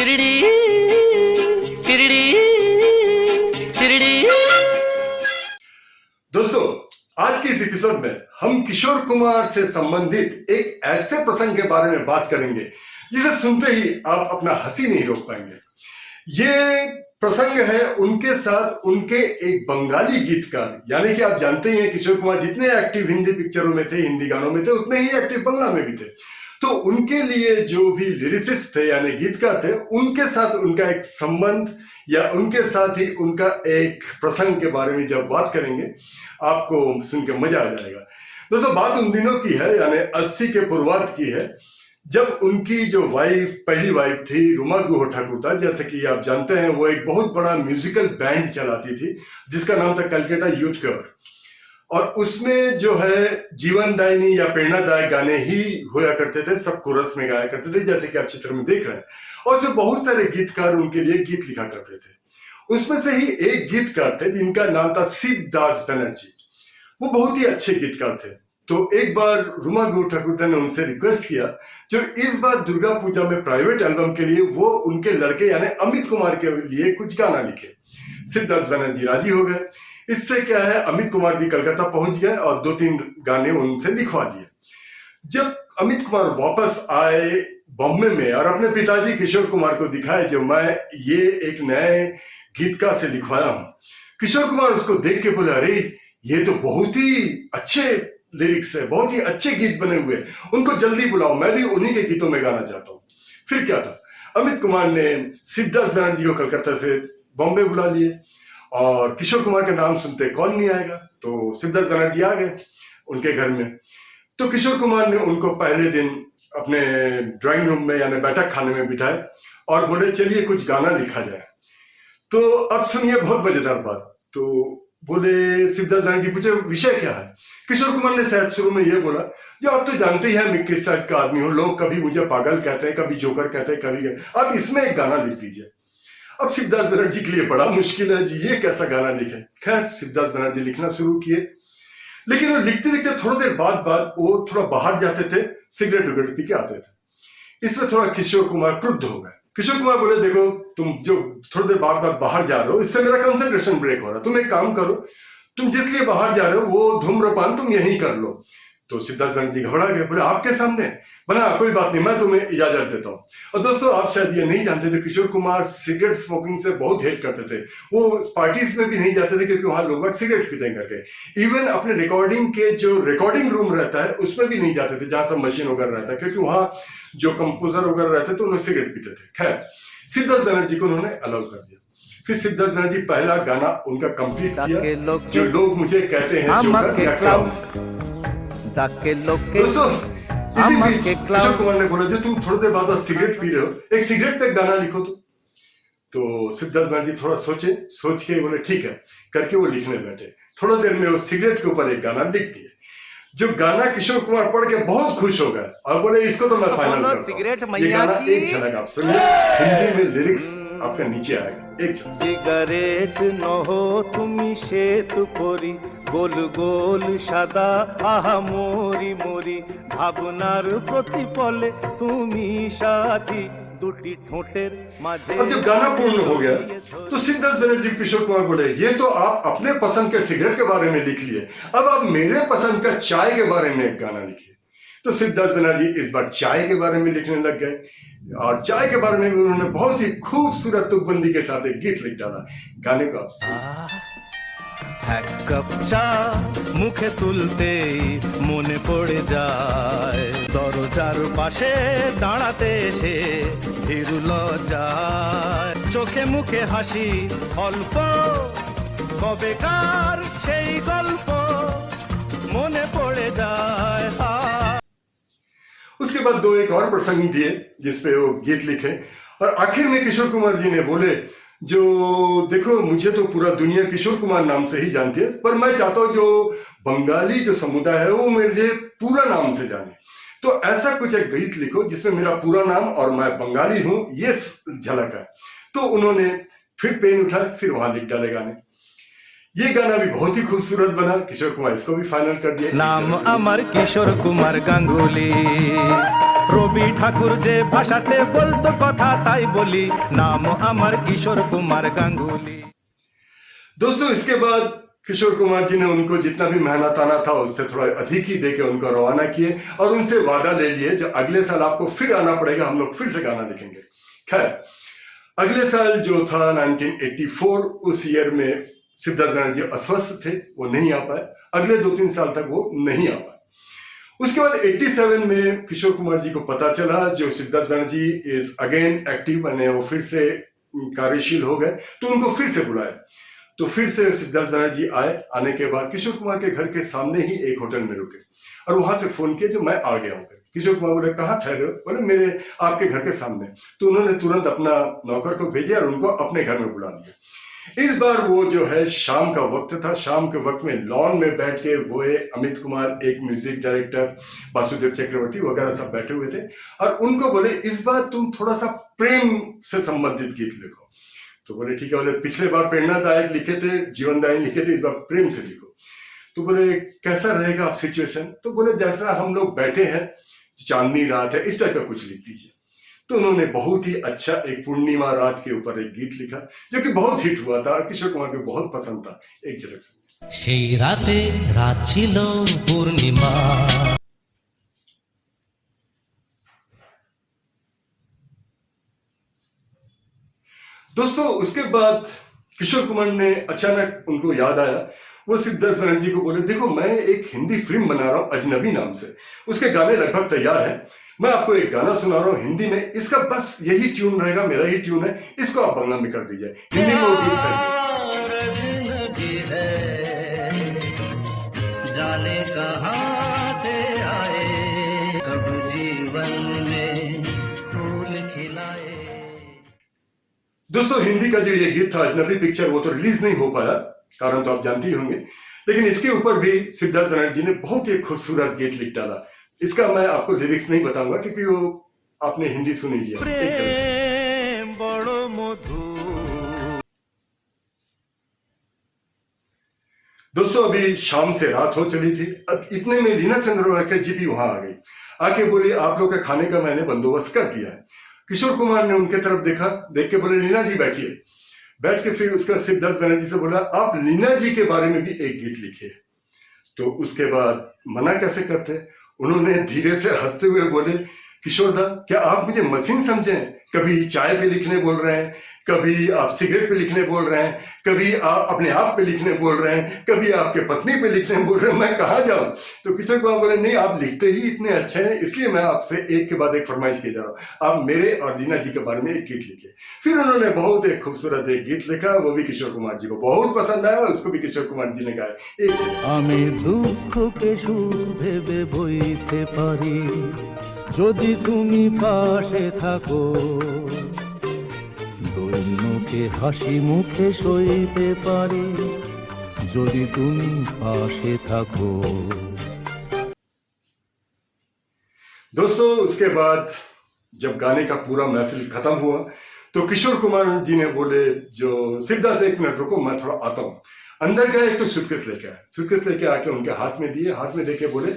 टिरिडी टिरिडी टिरिडी। दोस्तों, आज के इस एपिसोड में हम किशोर कुमार से संबंधित एक ऐसे प्रसंग के बारे में बात करेंगे जिसे सुनते ही आप अपना हंसी नहीं रोक पाएंगे। ये प्रसंग है उनके साथ उनके एक बंगाली गीतकार, यानी कि आप जानते ही हैं किशोर कुमार जितने एक्टिव हिंदी पिक्चरों में थे, हिंदी गानों में थे, उतने ही एक्टिव बंगला में भी थे। तो उनके लिए जो भी लिरिसिस्ट थे यानी गीतकार थे, उनके साथ उनका एक संबंध या उनके साथ ही उनका एक प्रसंग के बारे में जब बात करेंगे आपको सुन के मजा आ जाएगा। दोस्तों, बात उन दिनों की है, यानी 80 के पूर्वार्ध की है, जब उनकी जो पहली वाइफ थी रुमा गुहो ठाकुर था। जैसे कि आप जानते हैं वो एक बहुत बड़ा म्यूजिकल बैंड चलाती थी जिसका नाम था कलकत्ता यूथ कोर, और उसमें जो है जीवनदायिनी या प्रेरणादायक गाने ही होया करते थे, सब कोरस में गाया करते थे जैसे कि आप चित्र में देख रहे हैं। और जो बहुत सारे गीतकार उनके लिए गीत लिखा करते थे, उसमें से ही एक गीतकार थे जिनका नाम था शिवदास बनर्जी। वो बहुत ही अच्छे गीतकार थे। तो एक बार रुमा गुहो ठाकुर ने उनसे रिक्वेस्ट किया जो इस बार दुर्गा पूजा में प्राइवेट एल्बम के लिए वो उनके लड़के यानी अमित कुमार के लिए कुछ गाना लिखे। शिवदास बनर्जी राजी हो गए। इससे क्या है, अमित कुमार भी कलकत्ता पहुंच गए और 2-3 गाने उनसे लिखवा लिए। जब अमित कुमार वापस आए बॉम्बे में और अपने पिताजी किशोर कुमार को दिखाए जो मैं ये एक नए गीतकार से लिखवाया हूं, किशोर कुमार उसको देख के बोले, अरे ये तो बहुत ही अच्छे लिरिक्स है, बहुत ही अच्छे गीत बने हुए, उनको जल्दी बुलाओ, मैं भी उन्हीं के गीतों में गाना चाहता हूं। फिर क्या था, अमित कुमार ने शिवदास बनर्जी को कलकत्ता से बॉम्बे बुला लिए और किशोर कुमार के नाम सुनते कौन नहीं आएगा, तो शिवदास बनर्जी आ गए उनके घर में। तो किशोर कुमार ने उनको पहले दिन अपने ड्राइंग रूम में यानी बैठक खाने में बिठाए और बोले चलिए कुछ गाना लिखा जाए। तो अब सुनिए बहुत मजेदार बात। तो बोले, शिवदास बनर्जी पूछे विषय क्या है। किशोर कुमार ने शायद शुरू में ये बोला, जो आप तो जानते ही हैं मैं किस टाइप का आदमी हूं, लोग कभी मुझे पागल कहते हैं, कभी जोकर कहते हैं, कभी अब इसमें एक गाना लिख दीजिए। अब शिवदास बनर्जी के लिए बड़ा मुश्किल है जी, ये कैसा गाना लिखे। खैर शिवदास बनर्जी लिखना शुरू किए, लेकिन वो लिखते लिखते थोड़ी देर बाद वो थोड़ा बाहर जाते थे, सिगरेट उगरेट पी के आते थे। इसमें थोड़ा किशोर कुमार क्रुद्ध हो गए। किशोर कुमार बोले, देखो तुम जो थोड़ी देर बाद बाहर जा रहे हो, इससे मेरा कंसंट्रेशन ब्रेक हो रहा है, तुम एक काम करो, तुम जिस लिए बाहर जा रहे हो वो धूम्रपान तुम यहीं कर लो। तो सिद्धार्थ बनर्जी घबरा गए, बोले आपके सामने? बना कोई बात नहीं, मैं तुम्हें इजाजत देता हूँ। और दोस्तों, आप शायद ये नहीं जानते थे, किशोर कुमार सिगरेट स्मोकिंग से बहुत हेट करते थे। वो पार्टीज में भी नहीं जाते थे क्योंकि वहां लोग सिगरेट पीते हैं करके। इवन अपने रिकॉर्डिंग के जो रिकॉर्डिंग रूम रहता है उसमें भी नहीं जाते थे जहां सब मशीन वगैरह रहता है, क्योंकि वहां जो कंपोजर वगैरह रहते थे उन्हें सिगरेट पीते थे। खैर सिद्धार्थ बनर्जी को उन्होंने अलाउ कर दिया। फिर सिद्धार्थ बनर्जी पहला गाना उनका कंप्लीट किया, जो लोग मुझे कहते हैं जोकर या क्लाउन। दोस्तों, इसी बीच किशोर कुमार ने बोला, जो तुम थोड़ी देर बाद सिगरेट पी रहे हो, एक सिगरेट पे गाना लिखो। तो सिद्धार्थ बनर्जी थोड़ा सोच के बोले ठीक है, करके वो लिखने बैठे। थोड़ा देर में वो सिगरेट के ऊपर एक गाना लिख दिए, जो गाना किशोर कुमार पढ़ के बहुत खुश हो गए और बोले इसको तो मैं फाइनल करता हूं। ये गाना एक झलक आप सुनिए, हिंदी में लिरिक्स आपका नीचे आएगा, एक झलक। सिगारेट नहो तुमी श्वेत परी, गोल गोल सादा आहा मोरी मोरी, भावनार प्रतिफले तुमी साथी, दुटी ठोंटेर माझे। अब जब गाना पूर्ण हो गया तो शिवदास बनर्जी किशोर कुमार बोले, ये तो आप अपने पसंद के सिगरेट के बारे में लिख लिए, अब आप मेरे पसंद का चाय के बारे में एक गाना लिखिए। तो शिवदास बनर्जी इस बार चाय के बारे में लिखने लग गए और चाय के बारे में उन्होंने बहुत ही खूबसूरत तुकबंदी के साथ एक गीत लिख डाला। गाने को आप सुनिए। এক কাপ চা মুখে তুলতেই মনে পড়ে যায়, দরজার পাশে দাঁড়াতে এসে ভীরু লজ্জায়, চোখে মুখে হাসি অল্প, কবেকার সেই গল্প মনে পড়ে যায়। उसके बाद 2 एक और प्रसंग दिए जिसपे वो गीत लिखे और आखिर में किशोर कुमार जी ने बोले, जो देखो मुझे तो पूरा दुनिया किशोर कुमार नाम से ही जानती है, पर मैं चाहता हूं जो बंगाली जो समुदाय है वो मुझे पूरा नाम से जाने, तो ऐसा कुछ एक गीत लिखो जिसमें मेरा पूरा नाम और मैं बंगाली हूं ये झलक है। तो उन्होंने फिर पेन उठाए, फिर वहां लिख डाले गाने। ये गाना भी बहुत ही खूबसूरत बना। किशोर कुमार इसको भी फाइनल कर दिया। नाम अमर किशोर कुमार गांगुली। রবি ঠাকুর যে ভাষাতে বলতো কথা তাই বলি, নাম আমার কিশোর কুমার গাঙ্গুলি। दोस्तों इसके बाद किशोर कुमार जी ने उनको जितना भी मेहनताना था उससे थोड़ा अधिक ही देके उनको रवाना किए और उनसे वादा ले लिए जो अगले साल आपको फिर आना पड़ेगा, हम लोग फिर से गाना लिखेंगे। खैर अगले साल जो था 1984, उस ईयर में शिवदास बनर्जी अस्वस्थ थे, वो नहीं आ पाए। अगले 2-3 साल तक वो नहीं आ पाए। उसके बाद 87 में किशोर कुमार जी को पता चला जो Shivdas Banerjee is again active, यानी वो फिर से कार्यशील हो गए, तो उनको फिर से बुलाए। तो फिर से शिवदास बनर्जी आए। आने के बाद किशोर कुमार के घर के सामने ही एक होटल में रुके और वहां से फोन किया जो मैं आ गया हूं। किशोर कुमार बोले कहाँ ठहरे हो? बोले मेरे आपके घर के सामने। तो उन्होंने तुरंत अपना नौकर को भेजा और उनको अपने घर में बुला लिया। इस बार वो जो है शाम का वक्त था। शाम के वक्त में लॉन में बैठ के वो अमित कुमार, एक म्यूजिक डायरेक्टर वासुदेव चक्रवर्ती वगैरह सब बैठे हुए थे और उनको बोले इस बार तुम थोड़ा सा प्रेम से संबंधित गीत लिखो। तो बोले ठीक है। बोले पिछले बार प्रेरणादायक लिखे थे, जीवनदायी लिखे थे, इस बार प्रेम से लिखो। तो बोले कैसा रहेगा आप सिचुएशन? तो बोले जैसा हम लोग बैठे हैं, चांदनी रात है, इस टाइप का कुछ लिख दीजिए। तो उन्होंने बहुत ही अच्छा एक पूर्णिमा रात के ऊपर एक गीत लिखा जो कि बहुत हिट हुआ था, किशोर कुमार को बहुत पसंद था। एक झलक सुनिए। সেই রাতে রাত ছিল পূর্ণিমা। दोस्तों उसके बाद किशोर कुमार ने अचानक उनको याद आया, वो शिवदास बनर्जी को बोले देखो मैं एक हिंदी फिल्म बना रहा हूं अजनबी नाम से, उसके गाने लगभग तैयार है, मैं आपको एक गाना सुना रहा हूं हिंदी में, इसका बस यही ट्यून रहेगा, मेरा ही ट्यून है, इसको आप बांग्ला में कर दीजिए। हिंदी में वो गीत था जाने कहां से आए, कब जीवन में फूल खिलाए। दोस्तों हिंदी का जो ये गीत था अजनबी पिक्चर, वो तो रिलीज नहीं हो पाया, कारण तो आप जानते ही होंगे, लेकिन इसके ऊपर भी शिवदास बनर्जी ने बहुत ही खूबसूरत गीत लिख डाला। इसका मैं आपको लिरिक्स नहीं बताऊंगा क्योंकि वो आपने हिंदी सुनी लिया। प्रेम बड़ो मधु। दोस्तों अभी शाम से रात हो चली थी। अब इतने में लीना चंद्रवाकर जी भी वहां आ गई, आके बोली आप लोग के खाने का मैंने बंदोबस्त कर दिया है। किशोर कुमार ने उनके तरफ देखा, देख के बोले लीना जी बैठिए। बैठ के फिर उसका शिवदास बनर्जी से बोला आप लीना जी के बारे में भी एक गीत लिखिए। तो उसके बाद मना कैसे करते, उन्होंने धीरे से हंसते हुए बोले किशोर दा क्या आप मुझे मशीन समझें? कभी चाय पे लिखने बोल रहे हैं, कभी आप सिगरेट पे लिखने बोल रहे हैं, कभी आप अपने आप पे लिखने बोल रहे हैं, कभी आपके पत्नी पे लिखने बोल रहे हैं, मैं कहाँ जाऊं? तो किशोर कुमार बोले नहीं आप लिखते ही इतने अच्छे हैं, इसलिए मैं आपसे एक के बाद एक फरमाइश किए जा रहा हूँ, आप मेरे और लीना जी के बारे में एक गीत लिखिए। फिर उन्होंने बहुत एक खूबसूरत एक गीत लिखा, वो भी किशोर कुमार जी को बहुत पसंद आया, उसको भी किशोर कुमार जी ने गाया। আমি দুঃখকে সুর ভেবে বইতে পারি যদি তুমি পাশে থাকো, দৈন্যকে হাসি মুখে সইতে পারি যদি তুমি পাশে থাকো। दोस्तों उसके बाद जब गाने का पूरा महफिल खत्म हुआ तो किशोर कुमार जी ने बोले जो शिवदास एक मिनट रुको मैं थोड़ा आता हूँ। अंदर गए, एक तो सूटकेस लेके आए, सूटकेस लेके आके उनके हाथ में दिए, हाथ में देके बोले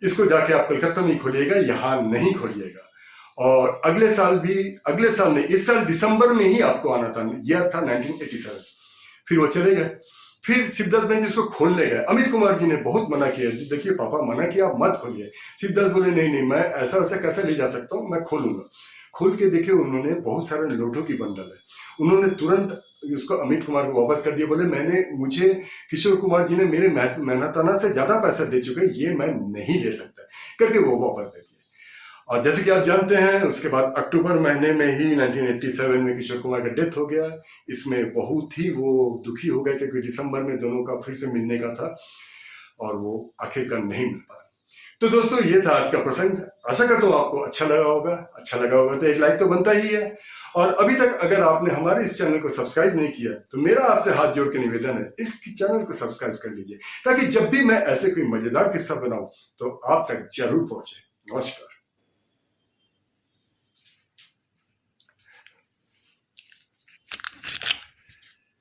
इसको जाके आप कलकत्ता में ही खोलिएगा, यहाँ नहीं खोलिएगा, और अगले साल नहीं, इस साल दिसंबर में ही आपको आना था, ईयर था 1987। फिर वो चले गए। फिर शिवदास बनर्जी उसको खोलने गए, अमित कुमार जी ने बहुत मना किया, देखिए पापा मना किया आप मत खोलिए। शिवदास बोले नहीं मैं ऐसा वैसा कैसे ले जा सकता हूँ, मैं खोलूंगा। खोल के देखे उन्होंने बहुत सारे नोटों की बंडल है, उन्होंने तुरंत उसको अमित कुमार को वापस कर दिया, बोले मुझे किशोर कुमार जी ने मेरे मेहनताना से ज्यादा पैसा दे चुके, ये मैं नहीं ले सकता, करके वो वापस दे दिए। और जैसे कि आप जानते हैं उसके बाद अक्टूबर महीने में ही 1987 में किशोर कुमार का डेथ हो गया। इसमें बहुत ही वो दुखी हो गए क्योंकि दिसंबर में दोनों का फिर से मिलने का था और वो आखिरकार नहीं मिल पाया। तो दोस्तों ये था आज का प्रसंग, आशा करता हूँ आपको अच्छा लगा होगा तो एक लाइक तो बनता ही है। और अभी तक अगर आपने हमारे इस चैनल को सब्सक्राइब नहीं किया तो मेरा आपसे हाथ जोड़ के निवेदन है इस चैनल को सब्सक्राइब कर लीजिए, ताकि जब भी मैं ऐसे कोई मजेदार किस्सा बनाऊं तो आप तक जरूर पहुंचे। नमस्कार।